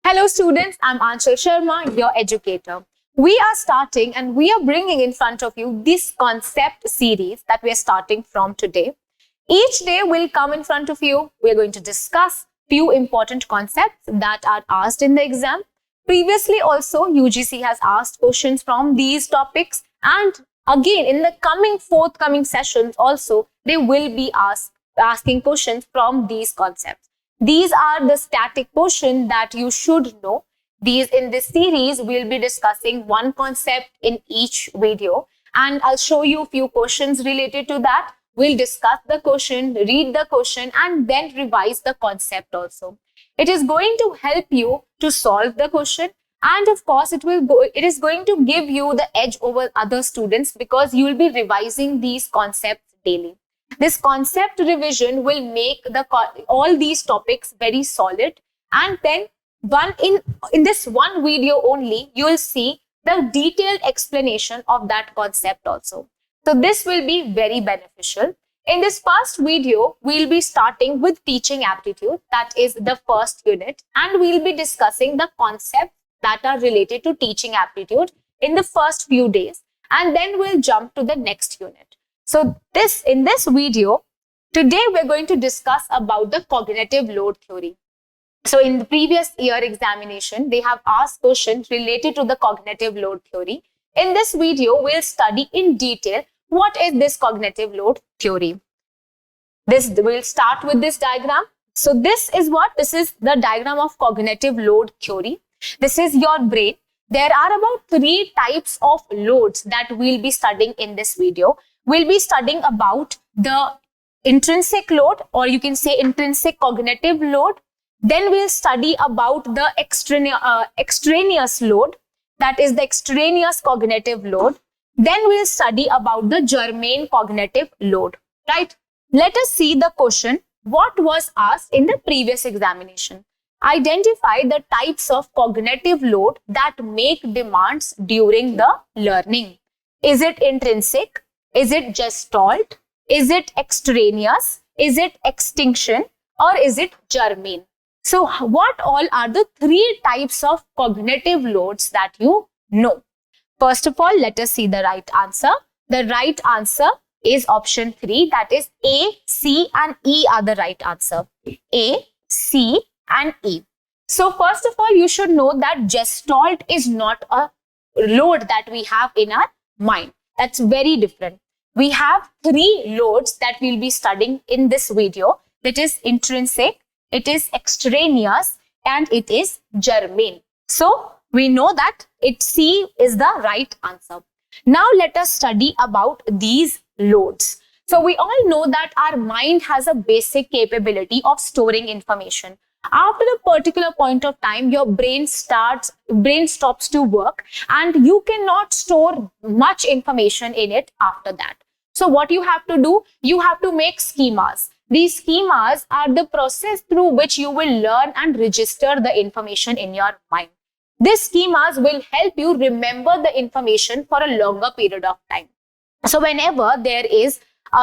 Hello students, I'm Aanchal Sharma, your educator. We are starting and we are bringing in front of you this concept series that we are starting from today. Each day will come in front of you. We're going to discuss few important concepts that are asked in the exam. Previously also UGC has asked questions from these topics, and again in the forthcoming sessions also they will be asking questions from these concepts. These are the static portion that you should know. In this series, we'll be discussing one concept in each video, and I'll show you a few questions related to that. We'll discuss the question, read the question, and then revise the concept also. It is going to help you to solve the question, and of course, it is going to give you the edge over other students because you will be revising these concepts daily. This concept revision will make all these topics very solid, and then in this one video only you will see the detailed explanation of that concept also. So this will be very beneficial. In this first video, we'll be starting with teaching aptitude, that is the first unit, and we'll be discussing the concepts that are related to teaching aptitude in the first few days, and then we'll jump to the next unit. So in this video, today we're going to discuss about the cognitive load theory. So in the previous year examination, they have asked questions related to the cognitive load theory. In this video, we'll study in detail what is this cognitive load theory. We'll start with this diagram. So this is the diagram of cognitive load theory. This is your brain. There are about 3 types of loads that we'll be studying in this video. We'll be studying about the intrinsic load, or you can say intrinsic cognitive load. Then we'll study about the extraneous load, that is the extraneous cognitive load. Then we'll study about the germane cognitive load, right? Let us see the question. What was asked in the previous examination? Identify the types of cognitive load that make demands during the learning. Is it intrinsic? Is it gestalt? Is it extraneous? Is it extinction? Or is it germane? So what all are the 3 types of cognitive loads that you know? First of all, let us see the right answer. The right answer is option 3, that is A, C and E are the right answer. A, C and E. So first of all, you should know that gestalt is not a load that we have in our mind. That's very different. We have 3 loads that we'll be studying in this video. That is intrinsic, it is extraneous, and it is germane. So we know that C is the right answer. Now let us study about these loads. So we all know that our mind has a basic capability of storing information. After a particular point of time, your brain stops to work, and you cannot store much information in it after that. So what you have to do? You have to make schemas. These schemas are the process through which you will learn and register the information in your mind. These schemas will help you remember the information for a longer period of time. So whenever there is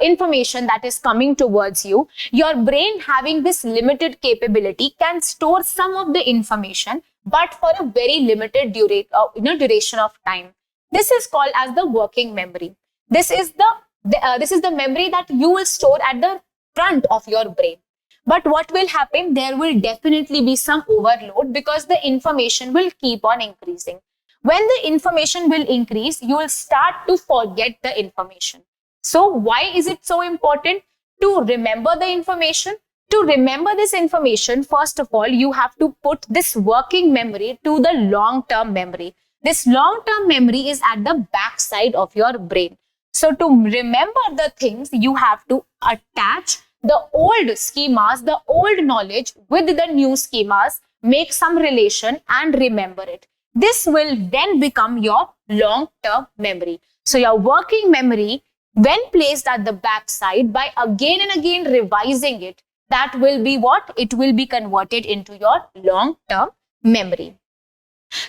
information that is coming towards you, your brain, having this limited capability, can store some of the information, but for a very limited duration of time. This is called as the working memory. This is the memory that you will store at the front of your brain. But what will happen? There will definitely be some overload because the information will keep on increasing. When the information will increase, you will start to forget the information. So why is it so important to remember the information? To remember this information, first of all, you have to put this working memory to the long-term memory. This long-term memory is at the back side of your brain. So to remember the things, you have to attach the old schemas, the old knowledge with the new schemas, make some relation and remember it. This will then become your long-term memory. So your working memory, when placed at the back side, by again and again revising it, that will be what? It will be converted into your long-term memory.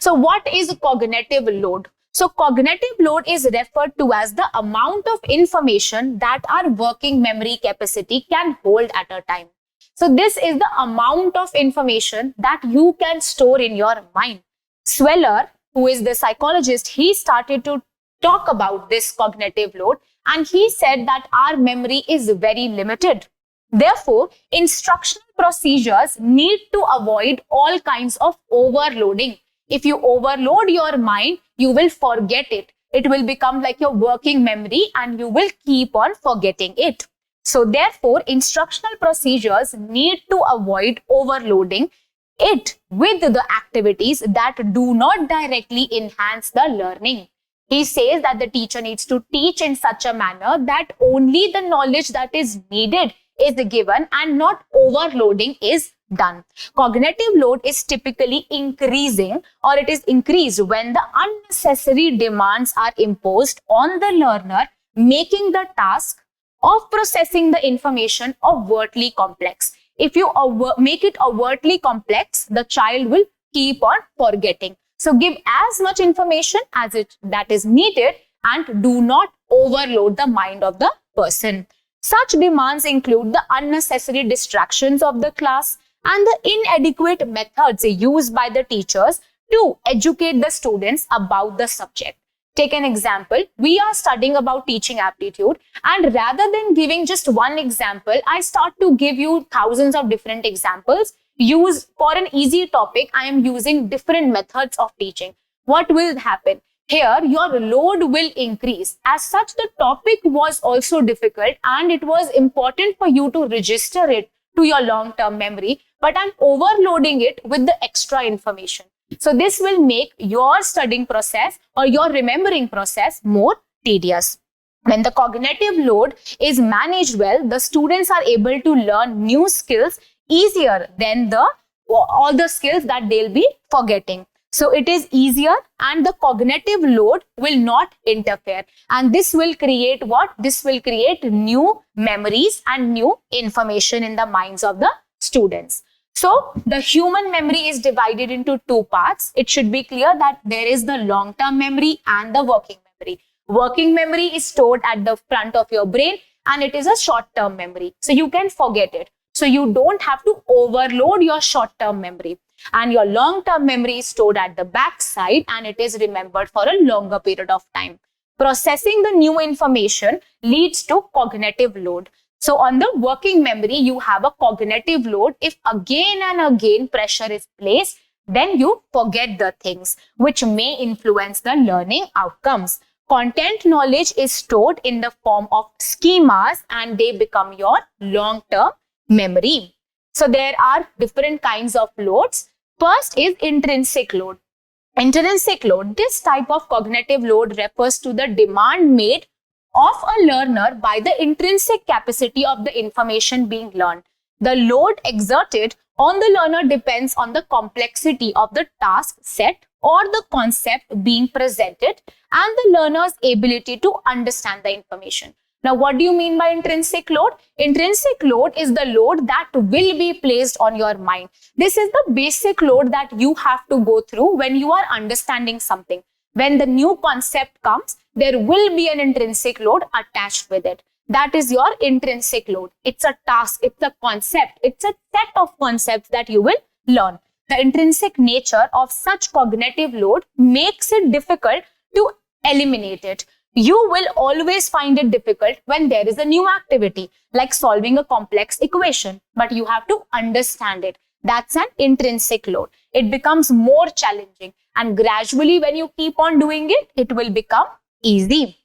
So what is cognitive load? So cognitive load is referred to as the amount of information that our working memory capacity can hold at a time. So this is the amount of information that you can store in your mind. Sweller, who is the psychologist, he started to talk about this cognitive load, and he said that our memory is very limited. Therefore, instructional procedures need to avoid all kinds of overloading. If you overload your mind, you will forget it. It will become like your working memory and you will keep on forgetting it. So therefore, instructional procedures need to avoid overloading it with the activities that do not directly enhance the learning. He says that the teacher needs to teach in such a manner that only the knowledge that is needed is given and not overloading is done. Cognitive load is typically increasing, or it is increased when the unnecessary demands are imposed on the learner, making the task of processing the information overtly complex. If you make it overtly complex, the child will keep on forgetting. So give as much information as that is needed and do not overload the mind of the person. Such demands include the unnecessary distractions of the class and the inadequate methods used by the teachers to educate the students about the subject. Take an example. We are studying about teaching aptitude, and rather than giving just one example, I start to give you thousands of different examples. Use for an easy topic, I am using different methods of teaching. What will happen? Here, your load will increase. As such, the topic was also difficult and it was important for you to register it to your long-term memory, but I'm overloading it with the extra information. So this will make your studying process or your remembering process more tedious. When the cognitive load is managed well, the students are able to learn new skills easier than all the skills that they'll be forgetting. So it is easier and the cognitive load will not interfere. And this will create what? This will create new memories and new information in the minds of the students. So the human memory is divided into two parts. It should be clear that there is the long-term memory and the working memory. Working memory is stored at the front of your brain and it is a short-term memory. So you can forget it. So you don't have to overload your short-term memory. And your long-term memory is stored at the back side and it is remembered for a longer period of time. Processing the new information leads to cognitive load. So on the working memory, you have a cognitive load. If again and again pressure is placed, then you forget the things, which may influence the learning outcomes. Content knowledge is stored in the form of schemas and they become your long-term memory. So there are different kinds of loads. First is intrinsic load. Intrinsic load, this type of cognitive load refers to the demand made of a learner by the intrinsic capacity of the information being learned. The load exerted on the learner depends on the complexity of the task set or the concept being presented and the learner's ability to understand the information. Now, what do you mean by intrinsic load? Intrinsic load is the load that will be placed on your mind. This is the basic load that you have to go through when you are understanding something. When the new concept comes, there will be an intrinsic load attached with it. That is your intrinsic load. It's a task, it's a concept, it's a set of concepts that you will learn. The intrinsic nature of such cognitive load makes it difficult to eliminate it. You will always find it difficult when there is a new activity, like solving a complex equation, but you have to understand it. That's an intrinsic load. It becomes more challenging, and gradually when you keep on doing it, it will become easy.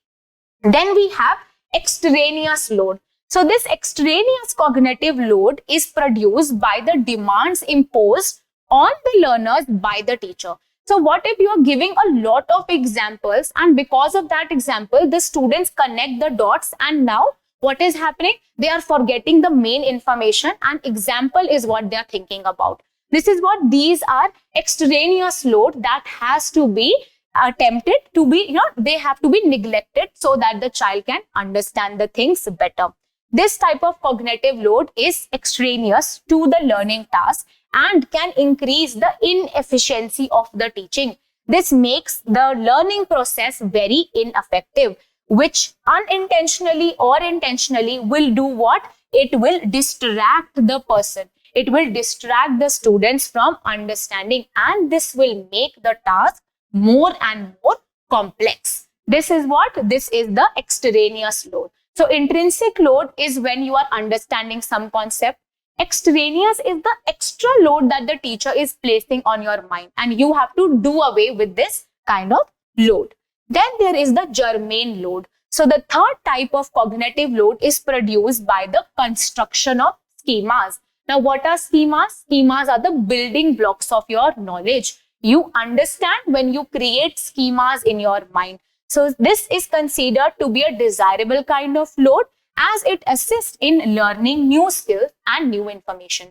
Then we have extraneous load. So this extraneous cognitive load is produced by the demands imposed on the learners by the teacher. So what if you are giving a lot of examples and because of that example, the students connect the dots and now what is happening? They are forgetting the main information and example is what they are thinking about. This is what these are extraneous load that has to be attempted to be, they have to be neglected so that the child can understand the things better. This type of cognitive load is extraneous to the learning task and can increase the inefficiency of the teaching. This makes the learning process very ineffective, which unintentionally or intentionally will do what? it will distract the person. It will distract the students from understanding, and this will make the task more and more complex. This is what? This is the extraneous load. So intrinsic load is when you are understanding some concept. Extraneous is the extra load that the teacher is placing on your mind, and you have to do away with this kind of load. Then there is the germane load. So the third type of cognitive load is produced by the construction of schemas. Now, what are schemas? Schemas are the building blocks of your knowledge. You understand when you create schemas in your mind. So this is considered to be a desirable kind of load, as it assists in learning new skills and new information.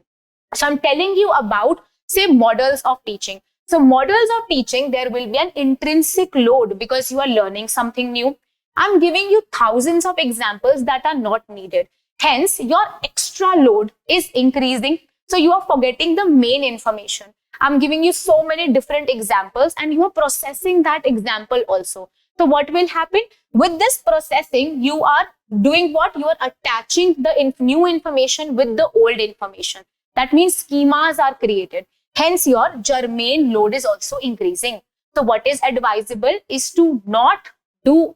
So I'm telling you about, say, models of teaching. So models of teaching, there will be an intrinsic load because you are learning something new. I'm giving you thousands of examples that are not needed. Hence, your extra load is increasing. So you are forgetting the main information. I'm giving you so many different examples and you are processing that example also. So what will happen? With this processing, you are doing what? You are attaching the new information with the old information. That means schemas are created. Hence, your germane load is also increasing. So what is advisable is to not to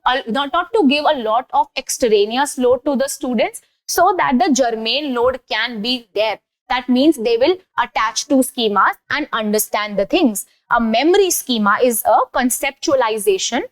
give a lot of extraneous load to the students, so that the germane load can be there. That means they will attach to schemas and understand the things. A memory schema is a conceptualization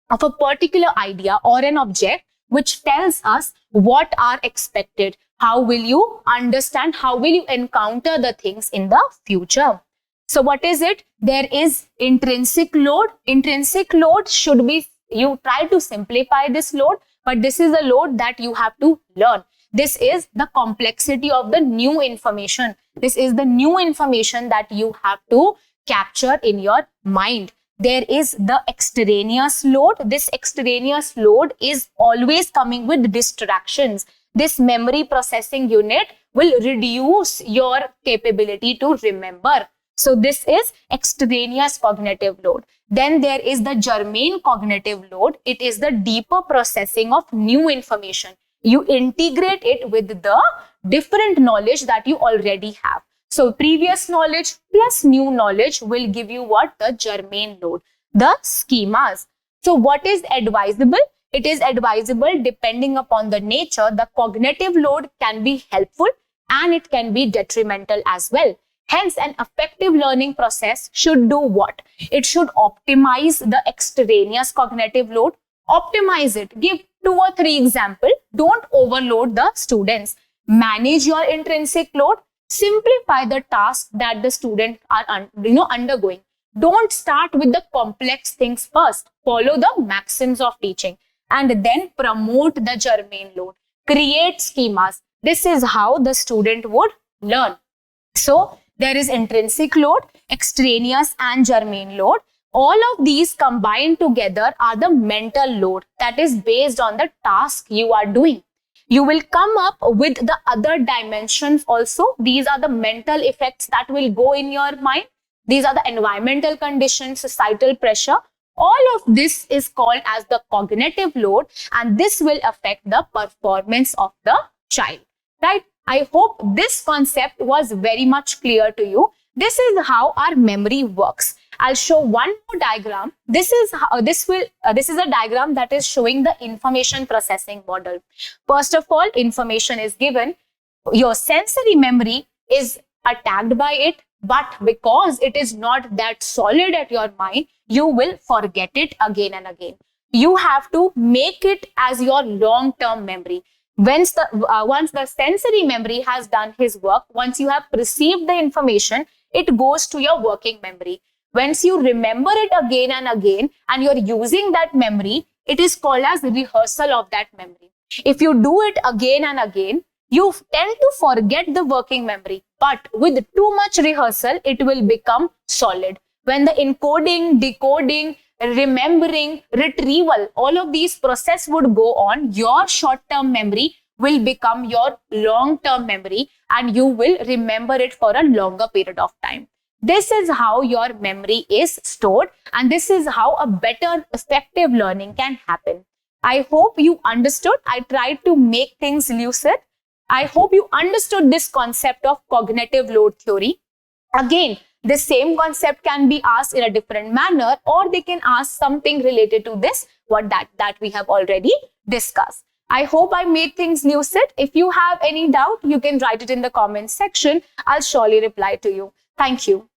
of a particular idea or an object which tells us what are expected. How will you understand? How will you encounter the things in the future? So what is it? There is intrinsic load. Intrinsic load should be, you try to simplify this load, but this is a load that you have to learn. This is the complexity of the new information. This is the new information that you have to capture in your mind. There is the extraneous load. This extraneous load is always coming with distractions. This memory processing unit will reduce your capability to remember. So this is extraneous cognitive load. Then there is the germane cognitive load. It is the deeper processing of new information. You integrate it with the different knowledge that you already have. So previous knowledge plus new knowledge will give you what? The germane load, the schemas. So what is advisable? It is advisable depending upon the nature. The cognitive load can be helpful and it can be detrimental as well. Hence, an effective learning process should do what? It should optimize the extraneous cognitive load. Optimize it. Give 2 or 3 examples. Don't overload the students. Manage your intrinsic load. Simplify the task that the students are undergoing. Don't start with the complex things first. Follow the maxims of teaching and then promote the germane load. Create schemas. This is how the student would learn. So there is intrinsic load, extraneous and germane load. All of these combined together are the mental load that is based on the task you are doing. You will come up with the other dimensions also. These are the mental effects that will go in your mind. These are the environmental conditions, societal pressure. All of this is called as the cognitive load, and this will affect the performance of the child, right? I hope this concept was very much clear to you. This is how our memory works. I'll show one more diagram. This is a diagram that is showing the information processing model. First of all, information is given. Your sensory memory is attacked by it, but because it is not that solid at your mind, you will forget it again and again. You have to make it as your long-term memory. Once the sensory memory has done his work, once you have received the information, it goes to your working memory. Once you remember it again and again, and you're using that memory, it is called as rehearsal of that memory. If you do it again and again, you tend to forget the working memory, but with too much rehearsal, it will become solid. When the encoding, decoding, remembering, retrieval, all of these process would go on, your short-term memory will become your long-term memory and you will remember it for a longer period of time. This is how your memory is stored, and this is how a better, effective learning can happen. I hope you understood. I tried to make things lucid. I hope you understood this concept of cognitive load theory. Again, the same concept can be asked in a different manner, or they can ask something related to this, that we have already discussed. I hope I made things lucid. If you have any doubt, you can write it in the comment section. I'll surely reply to you. Thank you.